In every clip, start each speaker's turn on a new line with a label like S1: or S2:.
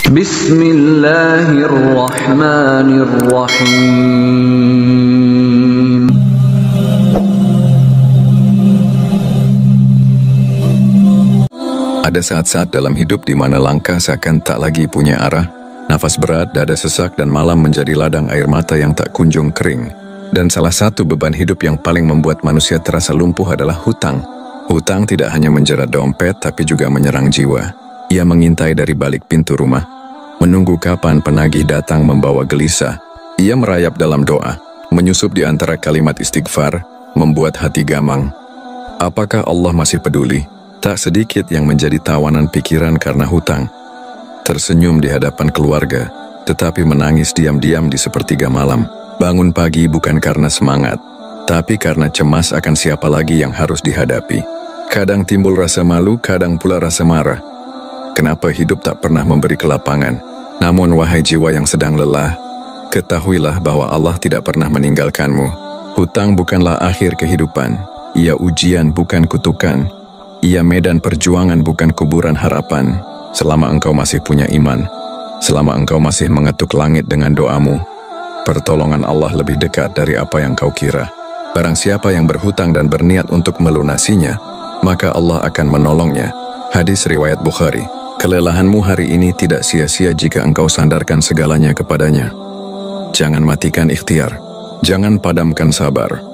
S1: Bismillahirrahmanirrahim.
S2: Ada saat-saat dalam hidup di mana langkah seakan tak lagi punya arah, nafas berat, dada sesak, dan malam menjadi ladang air mata yang tak kunjung kering. Dan salah satu beban hidup yang paling membuat manusia terasa lumpuh adalah hutang. Hutang tidak hanya menjerat dompet, tapi juga menyerang jiwa. Ia mengintai dari balik pintu rumah, menunggu kapan penagih datang membawa gelisah. Ia merayap dalam doa, menyusup di antara kalimat istighfar, membuat hati gamang. Apakah Allah masih peduli? Tak sedikit yang menjadi tawanan pikiran karena hutang. Tersenyum di hadapan keluarga, tetapi menangis diam-diam di sepertiga malam. Bangun pagi bukan karena semangat, tapi karena cemas akan siapa lagi yang harus dihadapi. Kadang timbul rasa malu, kadang pula rasa marah. Kenapa hidup tak pernah memberi kelapangan? Namun wahai jiwa yang sedang lelah, ketahuilah bahwa Allah tidak pernah meninggalkanmu. Hutang bukanlah akhir kehidupan. Ia ujian bukan kutukan. Ia medan perjuangan bukan kuburan harapan. Selama engkau masih punya iman, selama engkau masih mengetuk langit dengan doamu, pertolongan Allah lebih dekat dari apa yang kau kira. Barang siapa yang berhutang dan berniat untuk melunasinya, maka Allah akan menolongnya. Hadis riwayat Bukhari. Kelelahanmu hari ini tidak sia-sia jika engkau sandarkan segalanya kepadanya. Jangan matikan ikhtiar, jangan padamkan sabar.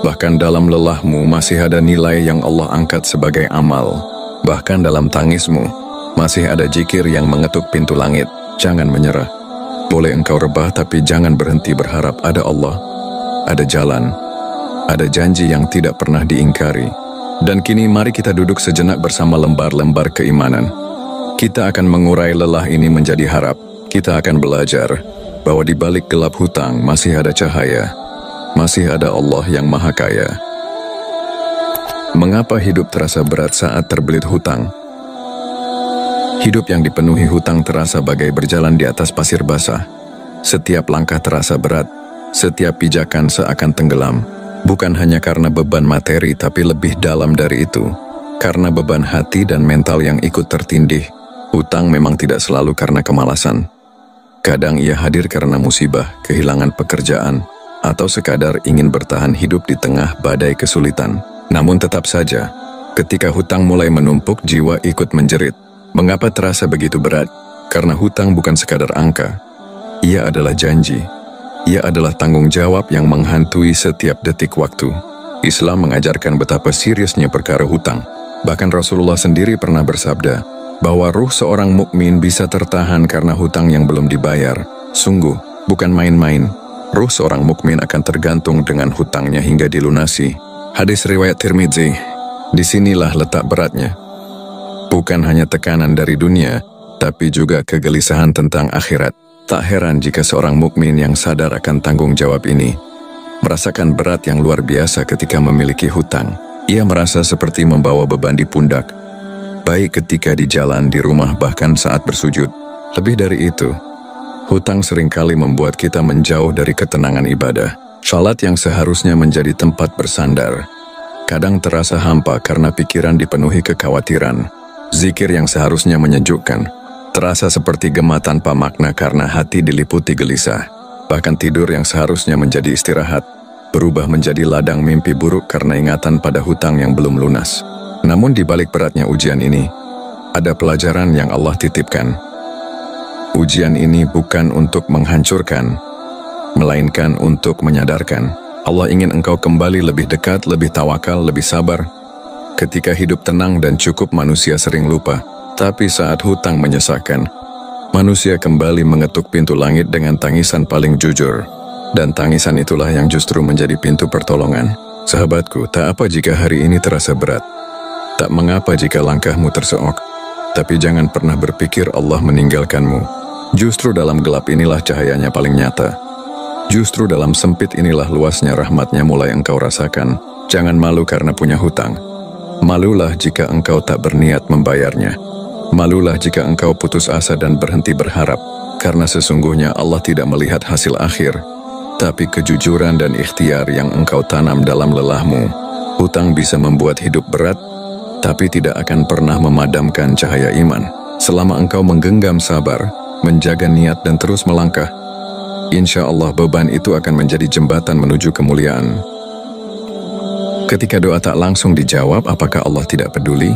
S2: Bahkan dalam lelahmu masih ada nilai yang Allah angkat sebagai amal. Bahkan dalam tangismu masih ada zikir yang mengetuk pintu langit. Jangan menyerah. Boleh engkau rebah, tapi jangan berhenti berharap. Ada Allah, ada jalan, ada janji yang tidak pernah diingkari. Dan kini mari kita duduk sejenak bersama lembar-lembar keimanan. Kita akan mengurai lelah ini menjadi harap. Kita akan belajar bahwa di balik gelap hutang masih ada cahaya. Masih ada Allah yang Maha Kaya. Mengapa hidup terasa berat saat terbelit hutang? Hidup yang dipenuhi hutang terasa bagai berjalan di atas pasir basah. Setiap langkah terasa berat, setiap pijakan seakan tenggelam. Bukan hanya karena beban materi, tapi lebih dalam dari itu. Karena beban hati dan mental yang ikut tertindih. Hutang memang tidak selalu karena kemalasan. Kadang ia hadir karena musibah, kehilangan pekerjaan, atau sekadar ingin bertahan hidup di tengah badai kesulitan. Namun tetap saja, ketika hutang mulai menumpuk, jiwa ikut menjerit. Mengapa terasa begitu berat? Karena hutang bukan sekadar angka. Ia adalah janji. Ia adalah tanggung jawab yang menghantui setiap detik waktu. Islam mengajarkan betapa seriusnya perkara hutang. Bahkan Rasulullah sendiri pernah bersabda bahwa ruh seorang mukmin bisa tertahan karena hutang yang belum dibayar. Sungguh, bukan main-main. Ruh seorang mukmin akan tergantung dengan hutangnya hingga dilunasi. Hadis riwayat Tirmidzi. Disinilah letak beratnya. Bukan hanya tekanan dari dunia, tapi juga kegelisahan tentang akhirat. Tak heran jika seorang mukmin yang sadar akan tanggung jawab ini merasakan berat yang luar biasa ketika memiliki hutang. Ia merasa seperti membawa beban di pundak, baik ketika di jalan, di rumah, bahkan saat bersujud. Lebih dari itu, hutang seringkali membuat kita menjauh dari ketenangan ibadah. Salat yang seharusnya menjadi tempat bersandar, kadang terasa hampa karena pikiran dipenuhi kekhawatiran. Zikir yang seharusnya menyejukkan, terasa seperti gema tanpa makna karena hati diliputi gelisah. Bahkan tidur yang seharusnya menjadi istirahat, berubah menjadi ladang mimpi buruk karena ingatan pada hutang yang belum lunas. Namun di balik beratnya ujian ini, ada pelajaran yang Allah titipkan. Ujian ini bukan untuk menghancurkan, melainkan untuk menyadarkan. Allah ingin engkau kembali lebih dekat, lebih tawakal, lebih sabar. Ketika hidup tenang dan cukup, manusia sering lupa. Tapi saat hutang menyesakkan, manusia kembali mengetuk pintu langit dengan tangisan paling jujur. Dan tangisan itulah yang justru menjadi pintu pertolongan. Sahabatku, tak apa jika hari ini terasa berat. Tak mengapa jika langkahmu terseok. Tapi jangan pernah berpikir Allah meninggalkanmu. Justru dalam gelap inilah cahayanya paling nyata. Justru dalam sempit inilah luasnya rahmatnya mulai engkau rasakan. Jangan malu karena punya hutang. Malulah jika engkau tak berniat membayarnya. Malulah jika engkau putus asa dan berhenti berharap. Karena sesungguhnya Allah tidak melihat hasil akhir, tapi kejujuran dan ikhtiar yang engkau tanam dalam lelahmu. Hutang bisa membuat hidup berat, tapi tidak akan pernah memadamkan cahaya iman. Selama engkau menggenggam sabar, menjaga niat dan terus melangkah, insya Allah beban itu akan menjadi jembatan menuju kemuliaan. Ketika doa tak langsung dijawab, apakah Allah tidak peduli?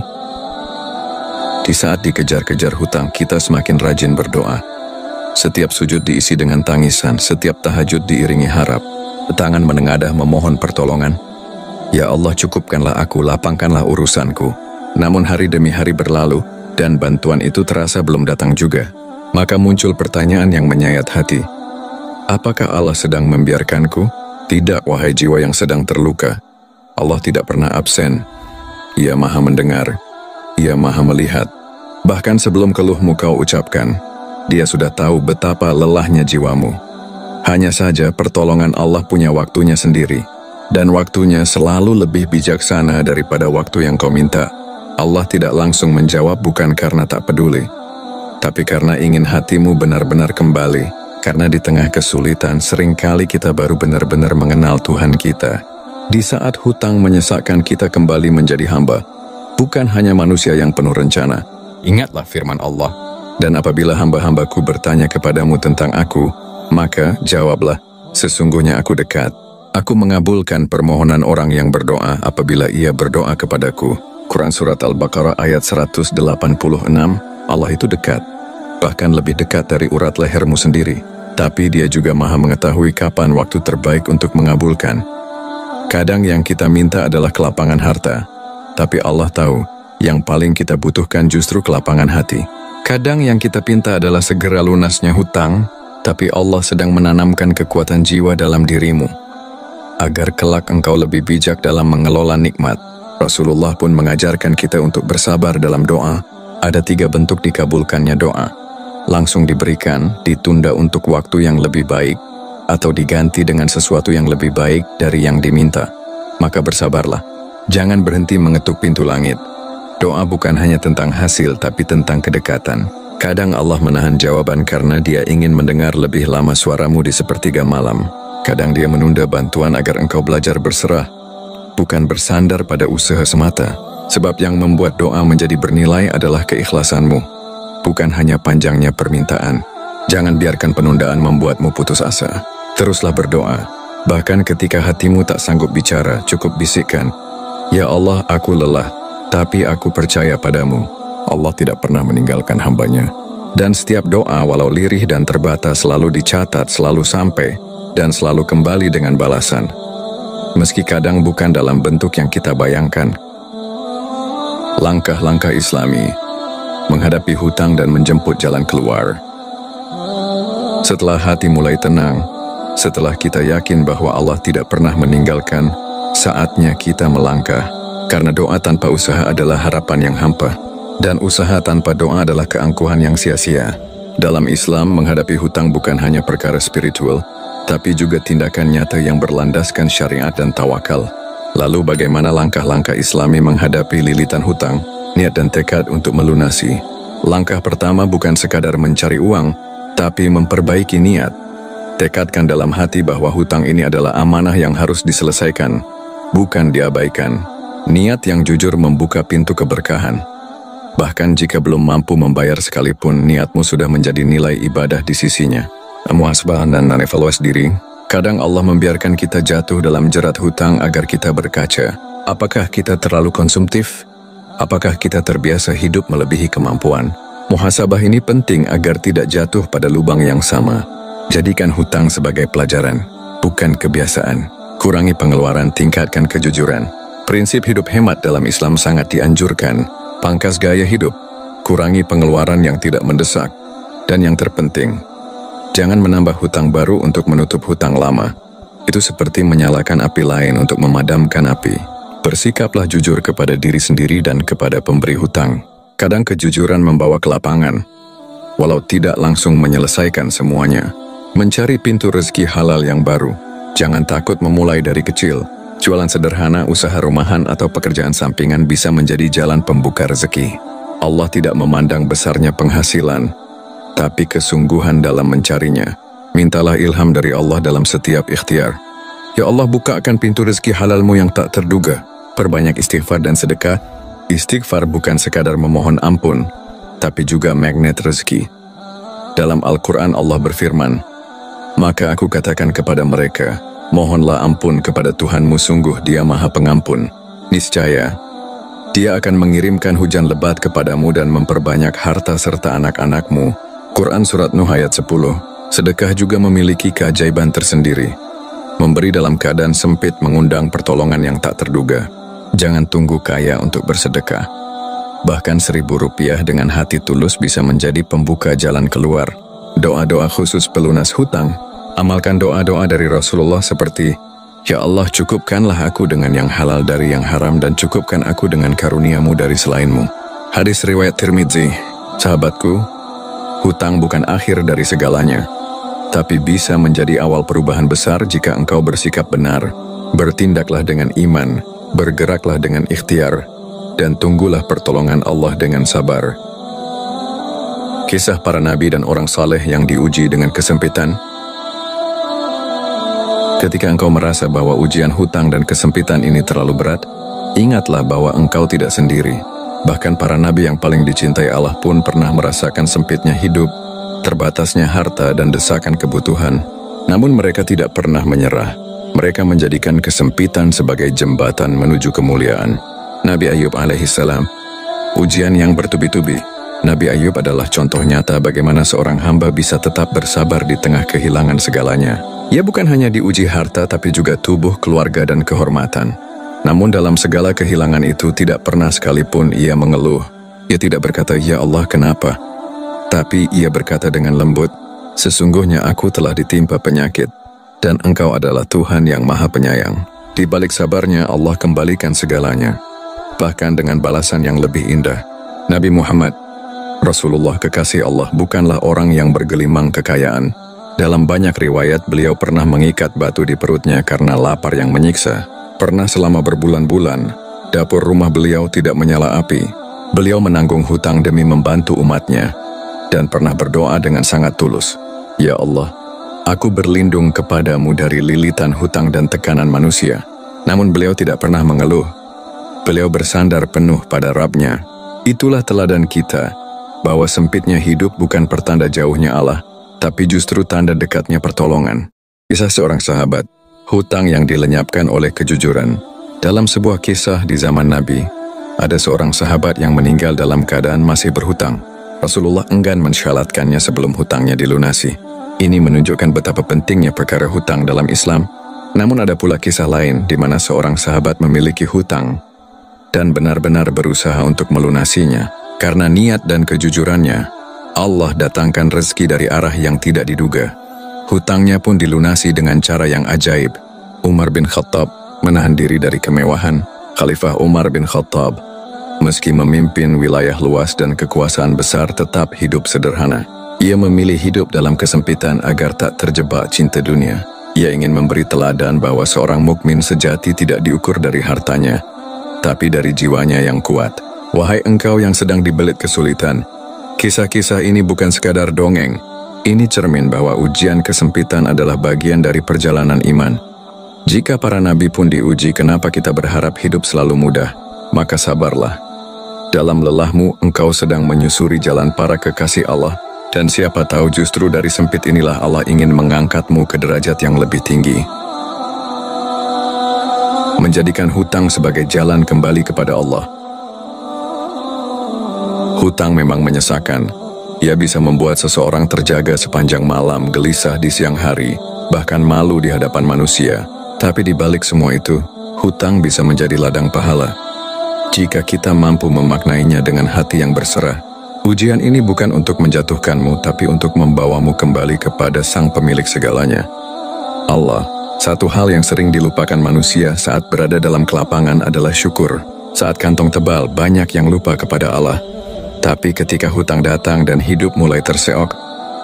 S2: Di saat dikejar-kejar hutang, kita semakin rajin berdoa. Setiap sujud diisi dengan tangisan, setiap tahajud diiringi harap, tangan menengadah memohon pertolongan. Ya Allah, cukupkanlah aku, lapangkanlah urusanku. Namun hari demi hari berlalu, dan bantuan itu terasa belum datang juga. Maka muncul pertanyaan yang menyayat hati. Apakah Allah sedang membiarkanku? Tidak, wahai jiwa yang sedang terluka. Allah tidak pernah absen. Ia Maha mendengar. Ia Maha melihat. Bahkan sebelum keluhmu kau ucapkan, Dia sudah tahu betapa lelahnya jiwamu. Hanya saja pertolongan Allah punya waktunya sendiri. Dan waktunya selalu lebih bijaksana daripada waktu yang kau minta. Allah tidak langsung menjawab bukan karena tak peduli, tapi karena ingin hatimu benar-benar kembali. Karena di tengah kesulitan, seringkali kita baru benar-benar mengenal Tuhan kita. Di saat hutang menyesakkan kita kembali menjadi hamba, bukan hanya manusia yang penuh rencana. Ingatlah firman Allah, dan apabila hamba-hambaku bertanya kepadamu tentang aku, maka jawablah, sesungguhnya aku dekat. Aku mengabulkan permohonan orang yang berdoa apabila ia berdoa kepadaku. Quran Surat Al-Baqarah ayat 186, Allah itu dekat, bahkan lebih dekat dari urat lehermu sendiri. Tapi Dia juga Maha mengetahui kapan waktu terbaik untuk mengabulkan. Kadang yang kita minta adalah kelapangan harta, tapi Allah tahu yang paling kita butuhkan justru kelapangan hati. Kadang yang kita pinta adalah segera lunasnya hutang, tapi Allah sedang menanamkan kekuatan jiwa dalam dirimu, agar kelak engkau lebih bijak dalam mengelola nikmat. Rasulullah pun mengajarkan kita untuk bersabar dalam doa. Ada 3 bentuk dikabulkannya doa. Langsung diberikan, ditunda untuk waktu yang lebih baik, atau diganti dengan sesuatu yang lebih baik dari yang diminta. Maka bersabarlah. Jangan berhenti mengetuk pintu langit. Doa bukan hanya tentang hasil, tapi tentang kedekatan. Kadang Allah menahan jawaban karena Dia ingin mendengar lebih lama suaramu di sepertiga malam. Kadang Dia menunda bantuan agar engkau belajar berserah, bukan bersandar pada usaha semata. Sebab yang membuat doa menjadi bernilai adalah keikhlasanmu, bukan hanya panjangnya permintaan. Jangan biarkan penundaan membuatmu putus asa. Teruslah berdoa. Bahkan ketika hatimu tak sanggup bicara, cukup bisikkan, Ya Allah, aku lelah, tapi aku percaya padamu. Allah tidak pernah meninggalkan hambanya. Dan setiap doa walau lirih dan terbatas selalu dicatat, selalu sampai, dan selalu kembali dengan balasan. Meski kadang bukan dalam bentuk yang kita bayangkan. Langkah-langkah Islami menghadapi hutang dan menjemput jalan keluar. Setelah hati mulai tenang, setelah kita yakin bahwa Allah tidak pernah meninggalkan, saatnya kita melangkah. Karena doa tanpa usaha adalah harapan yang hampa, dan usaha tanpa doa adalah keangkuhan yang sia-sia. Dalam Islam, menghadapi hutang bukan hanya perkara spiritual, tapi juga tindakan nyata yang berlandaskan syariat dan tawakal. Lalu bagaimana langkah-langkah Islami menghadapi lilitan hutang, niat dan tekad untuk melunasi? Langkah pertama bukan sekadar mencari uang, tapi memperbaiki niat. Tekadkan dalam hati bahwa hutang ini adalah amanah yang harus diselesaikan, bukan diabaikan. Niat yang jujur membuka pintu keberkahan. Bahkan jika belum mampu membayar sekalipun, niatmu sudah menjadi nilai ibadah di sisinya. Muhasabah dan evaluasi diri. Kadang Allah membiarkan kita jatuh dalam jerat hutang agar kita berkaca. Apakah kita terlalu konsumtif? Apakah kita terbiasa hidup melebihi kemampuan? Muhasabah ini penting agar tidak jatuh pada lubang yang sama. Jadikan hutang sebagai pelajaran, bukan kebiasaan. Kurangi pengeluaran, tingkatkan kejujuran. Prinsip hidup hemat dalam Islam sangat dianjurkan. Pangkas gaya hidup, kurangi pengeluaran yang tidak mendesak. Dan yang terpenting, jangan menambah hutang baru untuk menutup hutang lama. Itu seperti menyalakan api lain untuk memadamkan api. Bersikaplah jujur kepada diri sendiri dan kepada pemberi hutang. Kadang kejujuran membawa kelapangan, walau tidak langsung menyelesaikan semuanya. Mencari pintu rezeki halal yang baru. Jangan takut memulai dari kecil. Jualan sederhana, usaha rumahan, atau pekerjaan sampingan bisa menjadi jalan pembuka rezeki. Allah tidak memandang besarnya penghasilan, tapi kesungguhan dalam mencarinya. Mintalah ilham dari Allah dalam setiap ikhtiar. Ya Allah, bukakan pintu rezeki halalmu yang tak terduga. Perbanyak istighfar dan sedekah. Istighfar bukan sekadar memohon ampun, tapi juga magnet rezeki. Dalam Al-Quran Allah berfirman, "Maka aku katakan kepada mereka, mohonlah ampun kepada Tuhanmu, sungguh Dia Maha Pengampun. Niscaya, Dia akan mengirimkan hujan lebat kepadamu dan memperbanyak harta serta anak-anakmu." Quran Surat Nuh ayat 10. Sedekah juga memiliki keajaiban tersendiri. Memberi dalam keadaan sempit mengundang pertolongan yang tak terduga. Jangan tunggu kaya untuk bersedekah. Bahkan Rp1.000 dengan hati tulus bisa menjadi pembuka jalan keluar. Doa-doa khusus pelunas hutang. Amalkan doa-doa dari Rasulullah seperti, "Ya Allah, cukupkanlah aku dengan yang halal dari yang haram dan cukupkan aku dengan karunia-Mu dari selain-Mu." Hadis riwayat Tirmidzi. Sahabatku, hutang bukan akhir dari segalanya, tapi bisa menjadi awal perubahan besar jika engkau bersikap benar. Bertindaklah dengan iman, bergeraklah dengan ikhtiar, dan tunggulah pertolongan Allah dengan sabar. Kisah para nabi dan orang saleh yang diuji dengan kesempitan. Ketika engkau merasa bahwa ujian hutang dan kesempitan ini terlalu berat, ingatlah bahwa engkau tidak sendiri. Bahkan para nabi yang paling dicintai Allah pun pernah merasakan sempitnya hidup, terbatasnya harta dan desakan kebutuhan. Namun mereka tidak pernah menyerah. Mereka menjadikan kesempitan sebagai jembatan menuju kemuliaan. Nabi Ayub alaihissalam, ujian yang bertubi-tubi. Nabi Ayub adalah contoh nyata bagaimana seorang hamba bisa tetap bersabar di tengah kehilangan segalanya. Ia bukan hanya diuji harta tapi juga tubuh, keluarga, dan kehormatan. Namun dalam segala kehilangan itu tidak pernah sekalipun ia mengeluh. Ia tidak berkata, "Ya Allah, kenapa?" Tapi ia berkata dengan lembut, "Sesungguhnya aku telah ditimpa penyakit, dan Engkau adalah Tuhan yang Maha Penyayang." Di balik sabarnya Allah kembalikan segalanya, bahkan dengan balasan yang lebih indah. Nabi Muhammad, Rasulullah kekasih Allah, bukanlah orang yang bergelimang kekayaan. Dalam banyak riwayat beliau pernah mengikat batu di perutnya karena lapar yang menyiksa. Pernah selama berbulan-bulan, dapur rumah beliau tidak menyala api. Beliau menanggung hutang demi membantu umatnya, dan pernah berdoa dengan sangat tulus, "Ya Allah, aku berlindung kepadamu dari lilitan hutang dan tekanan manusia." Namun beliau tidak pernah mengeluh. Beliau bersandar penuh pada Rabb-Nya. Itulah teladan kita, bahwa sempitnya hidup bukan pertanda jauhnya Allah, tapi justru tanda dekatnya pertolongan. Kisah seorang sahabat, hutang yang dilenyapkan oleh kejujuran. Dalam sebuah kisah di zaman Nabi, ada seorang sahabat yang meninggal dalam keadaan masih berhutang. Rasulullah enggan mensyaratkannya sebelum hutangnya dilunasi. Ini menunjukkan betapa pentingnya perkara hutang dalam Islam. Namun ada pula kisah lain di mana seorang sahabat memiliki hutang dan benar-benar berusaha untuk melunasinya. Karena niat dan kejujurannya, Allah datangkan rezeki dari arah yang tidak diduga. Hutangnya pun dilunasi dengan cara yang ajaib. Umar bin Khattab menahan diri dari kemewahan. Khalifah Umar bin Khattab, meski memimpin wilayah luas dan kekuasaan besar, tetap hidup sederhana. Ia memilih hidup dalam kesempitan agar tak terjebak cinta dunia. Ia ingin memberi teladan bahwa seorang mukmin sejati tidak diukur dari hartanya, tapi dari jiwanya yang kuat. Wahai engkau yang sedang dibelit kesulitan, kisah-kisah ini bukan sekadar dongeng. Ini cermin bahwa ujian kesempitan adalah bagian dari perjalanan iman. Jika para nabi pun diuji, kenapa kita berharap hidup selalu mudah? Maka sabarlah. Dalam lelahmu, engkau sedang menyusuri jalan para kekasih Allah. Dan siapa tahu justru dari sempit inilah Allah ingin mengangkatmu ke derajat yang lebih tinggi. Menjadikan hutang sebagai jalan kembali kepada Allah. Hutang memang menyesakan. Ia bisa membuat seseorang terjaga sepanjang malam, gelisah di siang hari, bahkan malu di hadapan manusia. Tapi di balik semua itu, hutang bisa menjadi ladang pahala. Jika kita mampu memaknainya dengan hati yang berserah. Ujian ini bukan untuk menjatuhkanmu, tapi untuk membawamu kembali kepada Sang Pemilik segalanya, Allah. Satu hal yang sering dilupakan manusia saat berada dalam kelapangan adalah syukur. Saat kantong tebal, banyak yang lupa kepada Allah. Tapi ketika hutang datang dan hidup mulai terseok,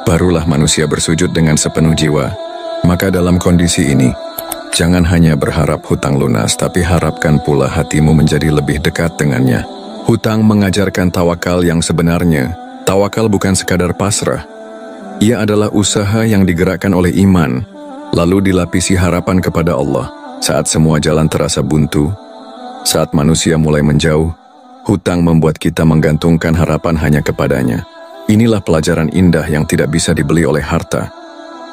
S2: barulah manusia bersujud dengan sepenuh jiwa. Maka dalam kondisi ini, jangan hanya berharap hutang lunas, tapi harapkan pula hatimu menjadi lebih dekat dengannya. Hutang mengajarkan tawakal yang sebenarnya. Tawakal bukan sekadar pasrah. Ia adalah usaha yang digerakkan oleh iman, lalu dilapisi harapan kepada Allah. Saat semua jalan terasa buntu, saat manusia mulai menjauh, hutang membuat kita menggantungkan harapan hanya kepadanya. Inilah pelajaran indah yang tidak bisa dibeli oleh harta.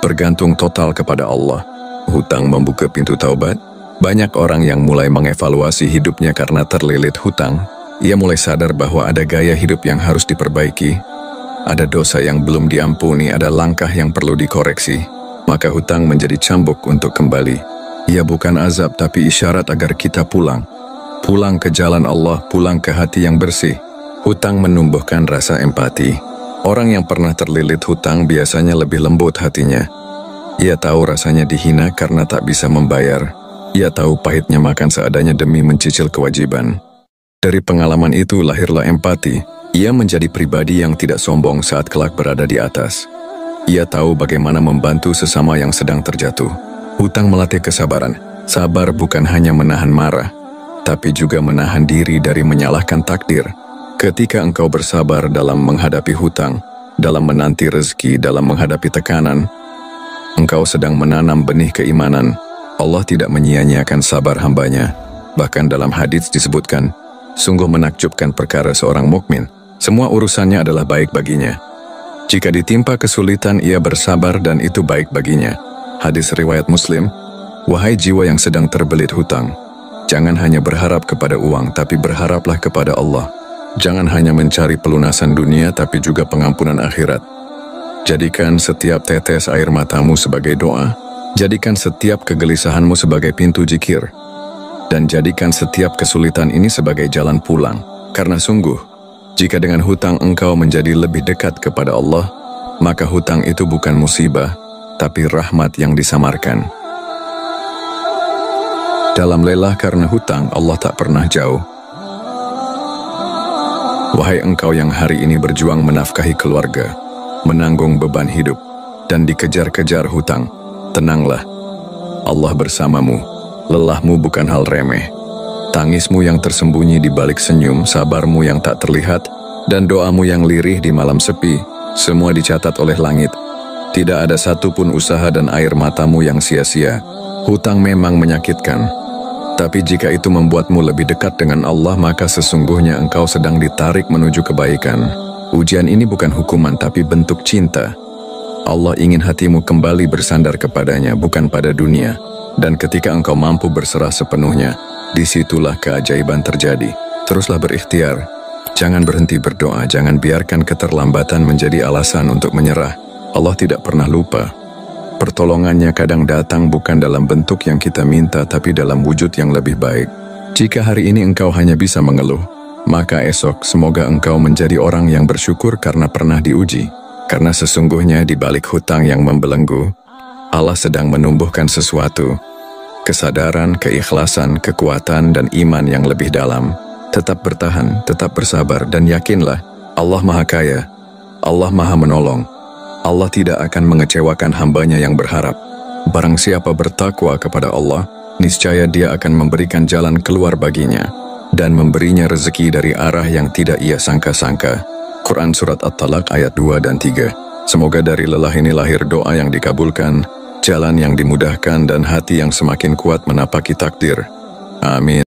S2: Bergantung total kepada Allah. Hutang membuka pintu taubat. Banyak orang yang mulai mengevaluasi hidupnya karena terlilit hutang. Ia mulai sadar bahwa ada gaya hidup yang harus diperbaiki. Ada dosa yang belum diampuni, ada langkah yang perlu dikoreksi. Maka hutang menjadi cambuk untuk kembali. Ia bukan azab tapi isyarat agar kita pulang. Pulang ke jalan Allah, pulang ke hati yang bersih. Hutang menumbuhkan rasa empati. Orang yang pernah terlilit hutang biasanya lebih lembut hatinya. Ia tahu rasanya dihina karena tak bisa membayar. Ia tahu pahitnya makan seadanya demi mencicil kewajiban. Dari pengalaman itu lahirlah empati. Ia menjadi pribadi yang tidak sombong saat kelak berada di atas. Ia tahu bagaimana membantu sesama yang sedang terjatuh. Hutang melatih kesabaran. Sabar bukan hanya menahan marah, tapi juga menahan diri dari menyalahkan takdir. Ketika engkau bersabar dalam menghadapi hutang, dalam menanti rezeki, dalam menghadapi tekanan, engkau sedang menanam benih keimanan. Allah tidak menyia-nyiakan sabar hambanya. Bahkan dalam hadits disebutkan, sungguh menakjubkan perkara seorang mukmin. Semua urusannya adalah baik baginya. Jika ditimpa kesulitan, ia bersabar dan itu baik baginya. Hadis riwayat Muslim, wahai jiwa yang sedang terbelit hutang, jangan hanya berharap kepada uang, tapi berharaplah kepada Allah. Jangan hanya mencari pelunasan dunia, tapi juga pengampunan akhirat. Jadikan setiap tetes air matamu sebagai doa. Jadikan setiap kegelisahanmu sebagai pintu zikir. Dan jadikan setiap kesulitan ini sebagai jalan pulang. Karena sungguh, jika dengan hutang engkau menjadi lebih dekat kepada Allah, maka hutang itu bukan musibah, tapi rahmat yang disamarkan. Dalam lelah karena hutang, Allah tak pernah jauh. Wahai engkau yang hari ini berjuang menafkahi keluarga, menanggung beban hidup, dan dikejar-kejar hutang, tenanglah. Allah bersamamu. Lelahmu bukan hal remeh. Tangismu yang tersembunyi di balik senyum, sabarmu yang tak terlihat, dan doamu yang lirih di malam sepi, semua dicatat oleh langit. Tidak ada satupun usaha dan air matamu yang sia-sia. Hutang memang menyakitkan. Tapi jika itu membuatmu lebih dekat dengan Allah, maka sesungguhnya engkau sedang ditarik menuju kebaikan. Ujian ini bukan hukuman, tapi bentuk cinta. Allah ingin hatimu kembali bersandar kepadanya, bukan pada dunia. Dan ketika engkau mampu berserah sepenuhnya, disitulah keajaiban terjadi. Teruslah berikhtiar. Jangan berhenti berdoa, jangan biarkan keterlambatan menjadi alasan untuk menyerah. Allah tidak pernah lupa. Pertolongannya kadang datang bukan dalam bentuk yang kita minta, tapi dalam wujud yang lebih baik. Jika hari ini engkau hanya bisa mengeluh, maka esok semoga engkau menjadi orang yang bersyukur karena pernah diuji. Karena sesungguhnya di balik hutang yang membelenggu, Allah sedang menumbuhkan sesuatu. Kesadaran, keikhlasan, kekuatan, dan iman yang lebih dalam. Tetap bertahan, tetap bersabar, dan yakinlah, Allah Maha Kaya, Allah Maha Menolong. Allah tidak akan mengecewakan hambanya yang berharap. Barang siapa bertakwa kepada Allah, niscaya Dia akan memberikan jalan keluar baginya dan memberinya rezeki dari arah yang tidak ia sangka-sangka. Quran Surat At-Talaq ayat 2 dan 3. Semoga dari lelah ini lahir doa yang dikabulkan, jalan yang dimudahkan, dan hati yang semakin kuat menapaki takdir. Amin.